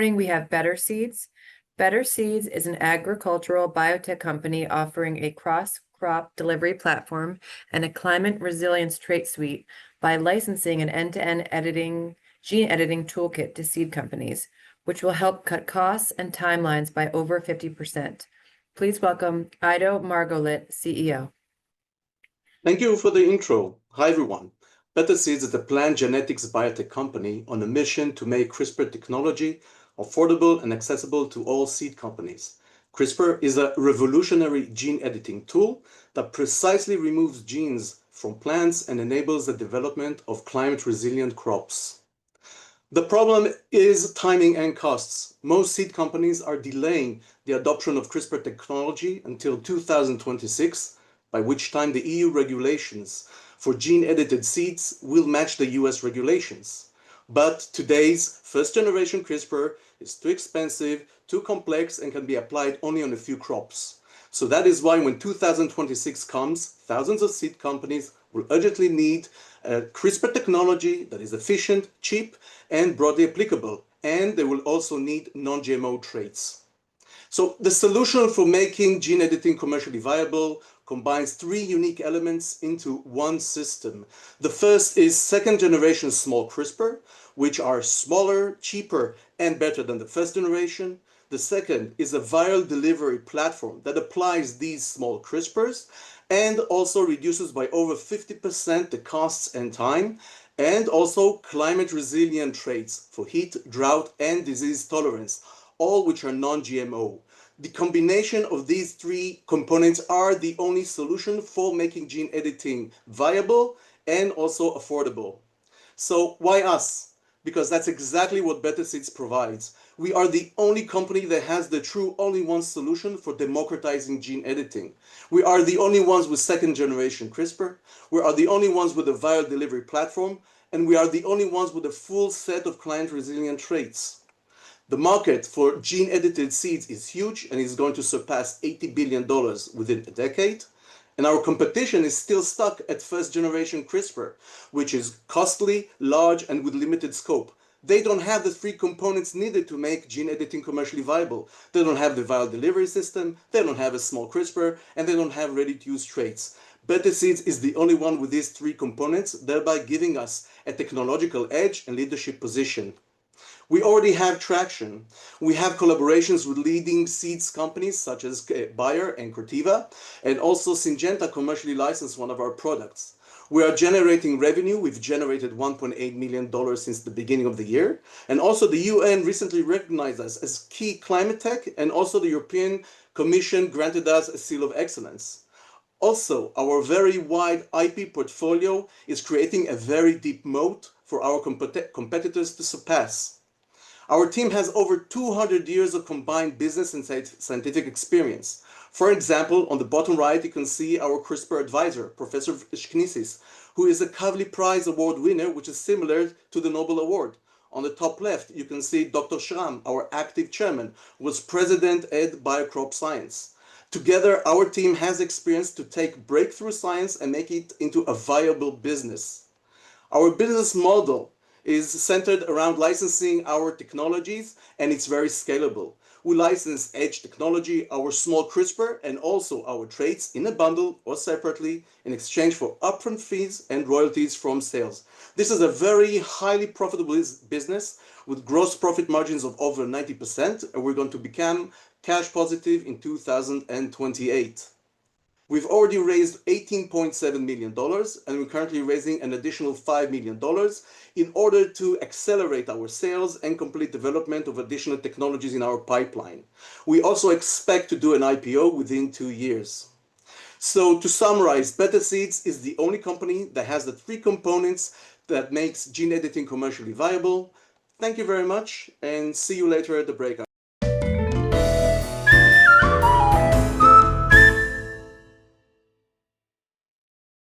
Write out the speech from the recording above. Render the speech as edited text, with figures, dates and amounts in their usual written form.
morning, we have BetterSeeds. BetterSeeds is an agricultural biotech company offering a cross-crop delivery platform and a climate resilience trait suite by licensing an end-to-end gene editing toolkit to seed companies, which will help cut costs and timelines by over 50%. Please welcome Ido Margalit, CEO. Thank you for the intro. Hi, everyone. BetterSeeds is a plant genetics biotech company on a mission to make CRISPR technology affordable and accessible to all seed companies. CRISPR is a revolutionary gene editing tool that precisely removes genes from plants and enables the development of climate-resilient crops. The problem is timing and costs. Most seed companies are delaying the adoption of CRISPR technology until 2026, by which time the EU regulations for gene-edited seeds will match the US regulations. But today's first-generation CRISPR is too expensive, too complex, and can be applied only on a few crops. So that is why when 2026 comes, thousands of seed companies will urgently need CRISPR technology that is efficient, cheap, and broadly applicable. And they will also need non-GMO traits. So the solution for making gene editing commercially viable combines three unique elements into one system. The first is second-generation small CRISPR, which are smaller, cheaper, and better than the first generation. The second is a viral delivery platform that applies these small CRISPRs and also reduces by over 50% the costs and time, and also climate-resilient traits for heat, drought, and disease tolerance, all which are non-GMO. The combination of these three components are the only solution for making gene editing viable and also affordable. So why us? Because that's exactly what BetterSeeds provides. We are the only company that has the true all-in-one solution for democratizing gene editing. We are the only ones with second-generation CRISPR. We are the only ones with a viral delivery platform. And we are the only ones with a full set of climate-resilient traits. The market for gene-edited seeds is huge and is going to surpass $80 billion within a decade. And our competition is still stuck at first-generation CRISPR, which is costly, large, and with limited scope. They don't have the three components needed to make gene editing commercially viable. They don't have the viral delivery system, they don't have a small CRISPR, and they don't have ready-to-use traits. BetterSeeds is the only one with these three components, thereby giving us a technological edge and leadership position. We already have traction. We have collaborations with leading seeds companies such as Bayer and Corteva, and also Syngenta commercially licensed one of our products. We are generating revenue. We've generated $1.8 million since the beginning of the year. And also the UN recently recognized us as key climate tech, and also the European Commission granted us a seal of excellence. Also, our very wide IP portfolio is creating a very deep moat for our competitors to surpass. Our team has over 200 years of combined business and scientific experience. For example, on the bottom right, you can see our CRISPR advisor, Professor Shknisis, who is a Kavli Prize Award winner, which is similar to the Nobel Award. On the top left, you can see Dr. Shram, our active chairman, was president at Biocrop Science. Together, our team has experience to take breakthrough science and make it into a viable business. Our business model is centered around licensing our technologies, and it's very scalable. We license edge technology, our small CRISPR, and also our traits in a bundle or separately in exchange for upfront fees and royalties from sales. This is a very highly profitable business with gross profit margins of over 90%, and we're going to become cash positive in 2028. We've already raised $18.7 million, and we're currently raising an additional $5 million in order to accelerate our sales and complete development of additional technologies in our pipeline. We also expect to do an IPO within 2 years. So to summarize, BetterSeeds is the only company that has the three components that makes gene editing commercially viable. Thank you very much, and see you later at the breakout.